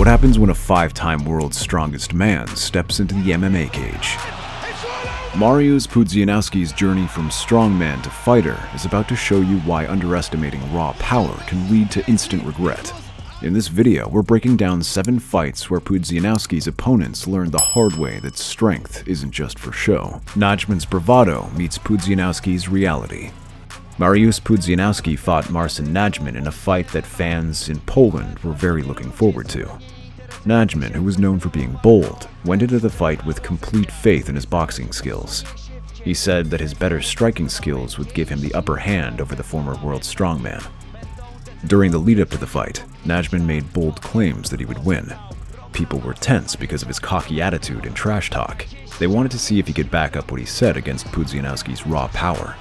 What happens when a 5-time world's strongest man steps into the MMA cage? Mariusz Pudzianowski's journey from strongman to fighter is about to show you why underestimating raw power can lead to instant regret. In this video, we're breaking down 7 fights where Pudzianowski's opponents learned the hard way that strength isn't just for show. Najman's bravado meets Pudzianowski's reality. Mariusz Pudzianowski fought Marcin Najman in a fight that fans in Poland were very looking forward to. Najman, who was known for being bold, went into the fight with complete faith in his boxing skills. He said that his better striking skills would give him the upper hand over the former world strongman. During the lead-up to the fight, Najman made bold claims that he would win. People were tense because of his cocky attitude and trash talk. They wanted to see if he could back up what he said against Pudzianowski's raw power.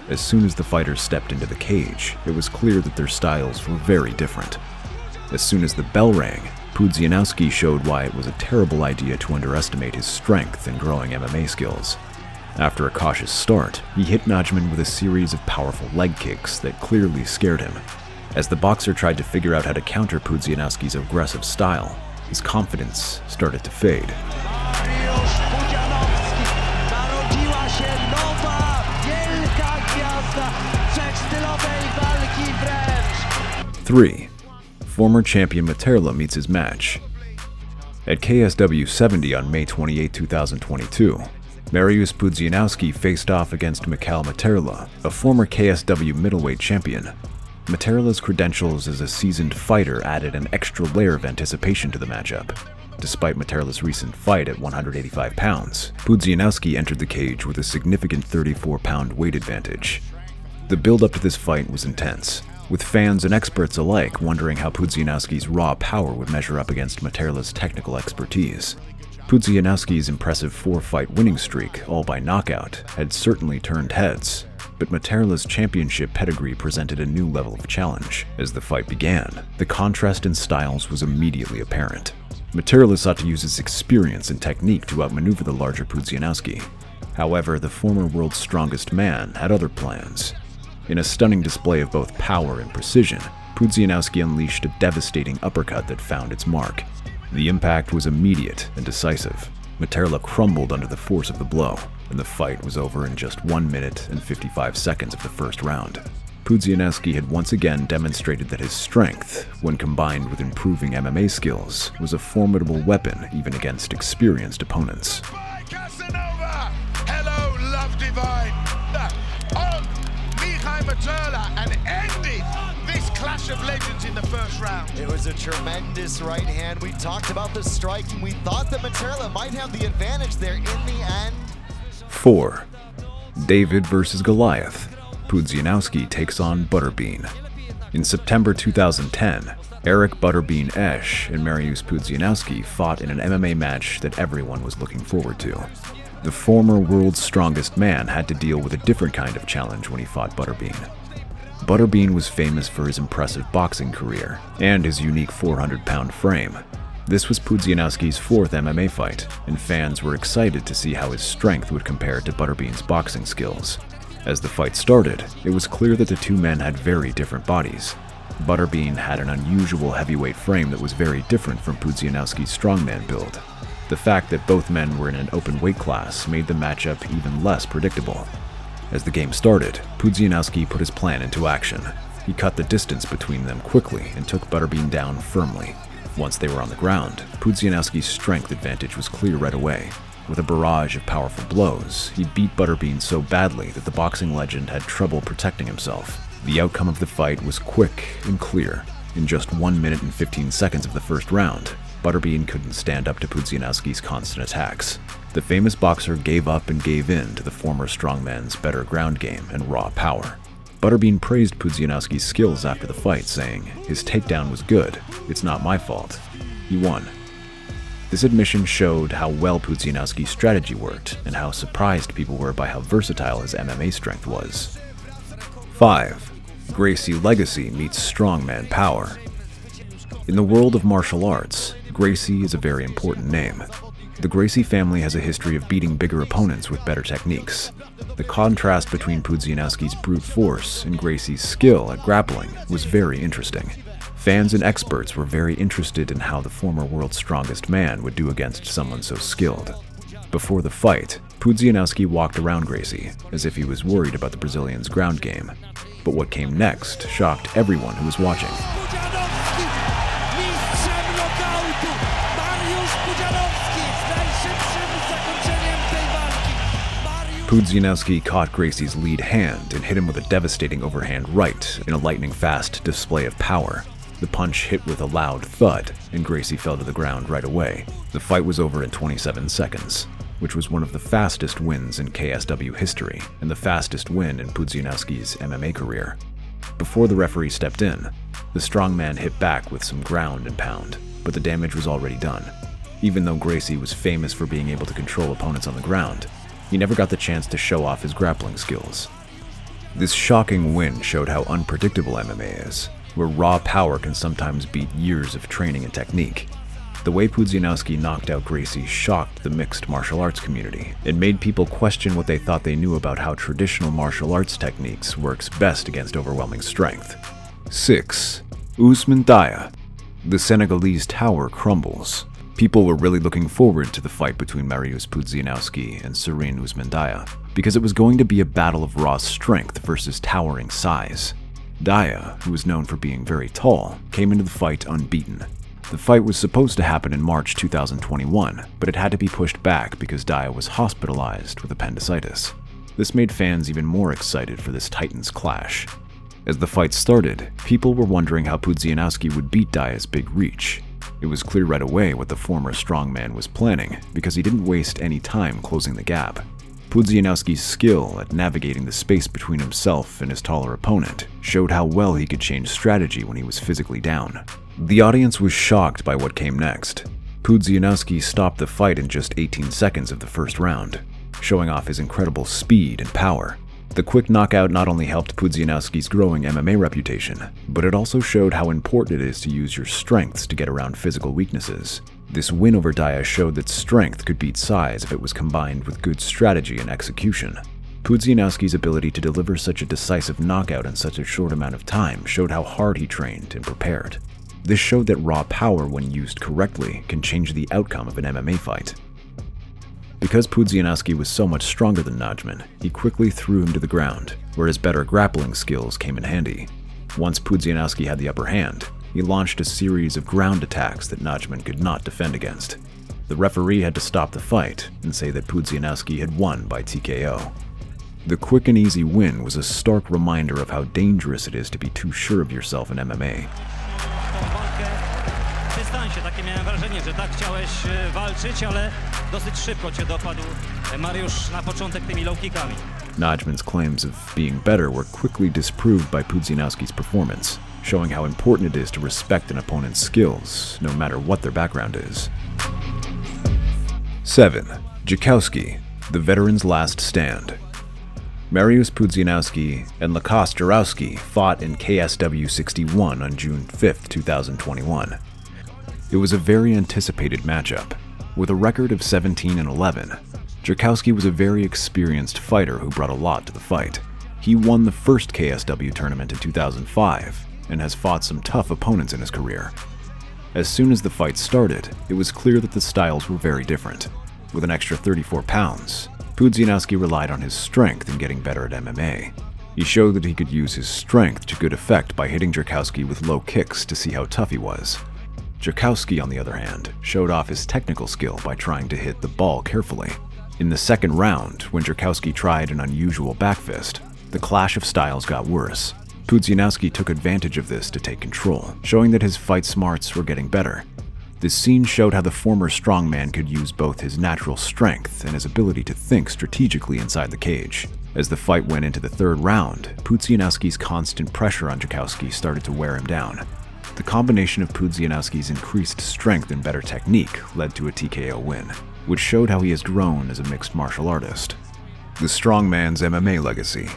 As soon as the fighters stepped into the cage, it was clear that their styles were very different. As soon as the bell rang, Pudzianowski showed why it was a terrible idea to underestimate his strength and growing MMA skills. After a cautious start, he hit Najman with a series of powerful leg kicks that clearly scared him. As the boxer tried to figure out how to counter Pudzianowski's aggressive style, his confidence started to fade. Mariusz Pudzianowski, narodziła się nowa, wielka gwiazda wszechstylowej walki wręcz. 3. Former champion Materla meets his match. At KSW 70 on May 28, 2022, Mariusz Pudzianowski faced off against Michał Materla, a former KSW middleweight champion. Materla's credentials as a seasoned fighter added an extra layer of anticipation to the matchup. Despite Materla's recent fight at 185 pounds, Pudzianowski entered the cage with a significant 34-pound weight advantage. The build-up to this fight was intense, with fans and experts alike wondering how Pudzianowski's raw power would measure up against Materla's technical expertise. Pudzianowski's impressive 4-fight winning streak, all by knockout, had certainly turned heads, but Materla's championship pedigree presented a new level of challenge. As the fight began, the contrast in styles was immediately apparent. Materla sought to use his experience and technique to outmaneuver the larger Pudzianowski. However, the former world's strongest man had other plans. In a stunning display of both power and precision, Pudzianowski unleashed a devastating uppercut that found its mark. The impact was immediate and decisive. Materla crumbled under the force of the blow, and the fight was over in just 1 minute and 55 seconds of the first round. Pudzianowski had once again demonstrated that his strength, when combined with improving MMA skills, was a formidable weapon even against experienced opponents. Hello, love divine. Materla and ended this clash of legends in the first round. It was a tremendous right hand. We talked about the striking. We thought that Materla might have the advantage there. In the end. 4. David versus Goliath. Pudzianowski takes on Butterbean. In September 2010, Eric Butterbean Esch and Mariusz Pudzianowski fought in an MMA match that everyone was looking forward to. The former world's strongest man had to deal with a different kind of challenge when he fought Butterbean. Butterbean was famous for his impressive boxing career and his unique 400-pound frame. This was Pudzianowski's 4th MMA fight, and fans were excited to see how his strength would compare to Butterbean's boxing skills. As the fight started, it was clear that the two men had very different bodies. Butterbean had an unusual heavyweight frame that was very different from Pudzianowski's strongman build. The fact that both men were in an open weight class made the matchup even less predictable. As the game started, Pudzianowski put his plan into action. He cut the distance between them quickly and took Butterbean down firmly. Once they were on the ground, Pudzianowski's strength advantage was clear right away. With a barrage of powerful blows, he beat Butterbean so badly that the boxing legend had trouble protecting himself. The outcome of the fight was quick and clear. In just 1 minute and 15 seconds of the first round, Butterbean couldn't stand up to Pudzianowski's constant attacks. The famous boxer gave up and gave in to the former strongman's better ground game and raw power. Butterbean praised Pudzianowski's skills after the fight, saying, "His takedown was good. It's not my fault. He won." This admission showed how well Pudzianowski's strategy worked and how surprised people were by how versatile his MMA strength was. 5. Gracie legacy meets strongman power. In the world of martial arts, Gracie is a very important name. The Gracie family has a history of beating bigger opponents with better techniques. The contrast between Pudzianowski's brute force and Gracie's skill at grappling was very interesting. Fans and experts were very interested in how the former world's strongest man would do against someone so skilled. Before the fight, Pudzianowski walked around Gracie as if he was worried about the Brazilian's ground game. But what came next shocked everyone who was watching. Pudzianowski, mistrzem nokautu! Mariusz Pudzianowski z najszybszym zakończeniem tej walki! Pudzianowski caught Gracie's lead hand and hit him with a devastating overhand right in a lightning-fast display of power. The punch hit with a loud thud, and Gracie fell to the ground right away. The fight was over in 27 seconds, which was one of the fastest wins in KSW history and the fastest win in Pudzianowski's MMA career. Before the referee stepped in, the strongman hit back with some ground and pound, but the damage was already done. Even though Gracie was famous for being able to control opponents on the ground, he never got the chance to show off his grappling skills. This shocking win showed how unpredictable MMA is, where raw power can sometimes beat years of training and technique. The way Pudzianowski knocked out Gracie shocked the mixed martial arts community and made people question what they thought they knew about how traditional martial arts techniques works best against overwhelming strength. 6. Ousmane Diaye. The Senegalese tower crumbles. People were really looking forward to the fight between Mariusz Pudzianowski and Serene Ousmane Diaye because it was going to be a battle of raw strength versus towering size. Diaye, who was known for being very tall, came into the fight unbeaten. The fight was supposed to happen in March 2021, but it had to be pushed back because Diaye was hospitalized with appendicitis. This made fans even more excited for this Titans clash. As the fight started, people were wondering how Pudzianowski would beat Diaye's big reach. It was clear right away what the former strongman was planning because he didn't waste any time closing the gap. Pudzianowski's skill at navigating the space between himself and his taller opponent showed how well he could change strategy when he was physically down. The audience was shocked by what came next. Pudzianowski stopped the fight in just 18 seconds of the first round, showing off his incredible speed and power. The quick knockout not only helped Pudzianowski's growing MMA reputation, but it also showed how important it is to use your strengths to get around physical weaknesses. This win over Diaye showed that strength could beat size if it was combined with good strategy and execution. Pudzianowski's ability to deliver such a decisive knockout in such a short amount of time showed how hard he trained and prepared. This showed that raw power, when used correctly, can change the outcome of an MMA fight. Because Pudzianowski was so much stronger than Najman, he quickly threw him to the ground, where his better grappling skills came in handy. Once Pudzianowski had the upper hand, he launched a series of ground attacks that Najman could not defend against. The referee had to stop the fight and say that Pudzianowski had won by TKO. The quick and easy win was a stark reminder of how dangerous it is to be too sure of yourself in MMA. Takie miałem wrażenie, że tak chciałeś walczyć, ale dosyć szybko cię dopadł Mariusz na początek tymi low kickami. Najman's claims of being better were quickly disproved by Pudzianowski's performance, showing how important it is to respect an opponent's skills, no matter what their background is. 7. Jakowski, the veteran's last stand. Mariusz Pudzianowski and Łukasz Jarowski fought in KSW 61 on June 5, 2021. It was a very anticipated matchup. With a record of 17-11, Jakowski was a very experienced fighter who brought a lot to the fight. He won the first KSW tournament in 2005 and has fought some tough opponents in his career. As soon as the fight started, it was clear that the styles were very different. With an extra 34 pounds, Pudzianowski relied on his strength in getting better at MMA. He showed that he could use his strength to good effect by hitting Jakowski with low kicks to see how tough he was. Jakowski, on the other hand, showed off his technical skill by trying to hit the ball carefully. In the second round, when Jakowski tried an unusual back fist, the clash of styles got worse. Pudzianowski took advantage of this to take control, showing that his fight smarts were getting better. This scene showed how the former strongman could use both his natural strength and his ability to think strategically inside the cage. As the fight went into the third round, Pudzianowski's constant pressure on Jakowski started to wear him down. The combination of Pudzianowski's increased strength and better technique led to a TKO win, which showed how he has grown as a mixed martial artist. The strongman's MMA legacy.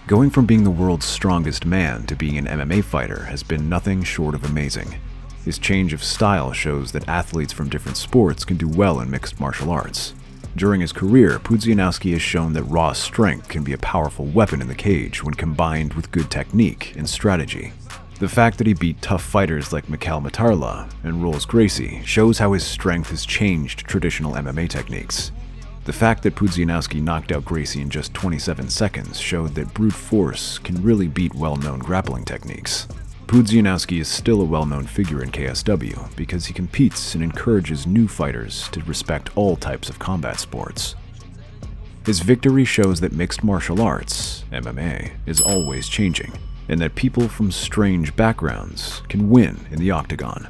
Going from being the world's strongest man to being an MMA fighter has been nothing short of amazing. His change of style shows that athletes from different sports can do well in mixed martial arts. During his career, Pudzianowski has shown that raw strength can be a powerful weapon in the cage when combined with good technique and strategy. The fact that he beat tough fighters like Mikhail Matarla and Rolls Gracie shows how his strength has changed traditional MMA techniques. The fact that Pudzianowski knocked out Gracie in just 27 seconds showed that brute force can really beat well-known grappling techniques. Pudzianowski is still a well-known figure in KSW because he competes and encourages new fighters to respect all types of combat sports. His victory shows that mixed martial arts, MMA, is always changing, and that people from strange backgrounds can win in the octagon.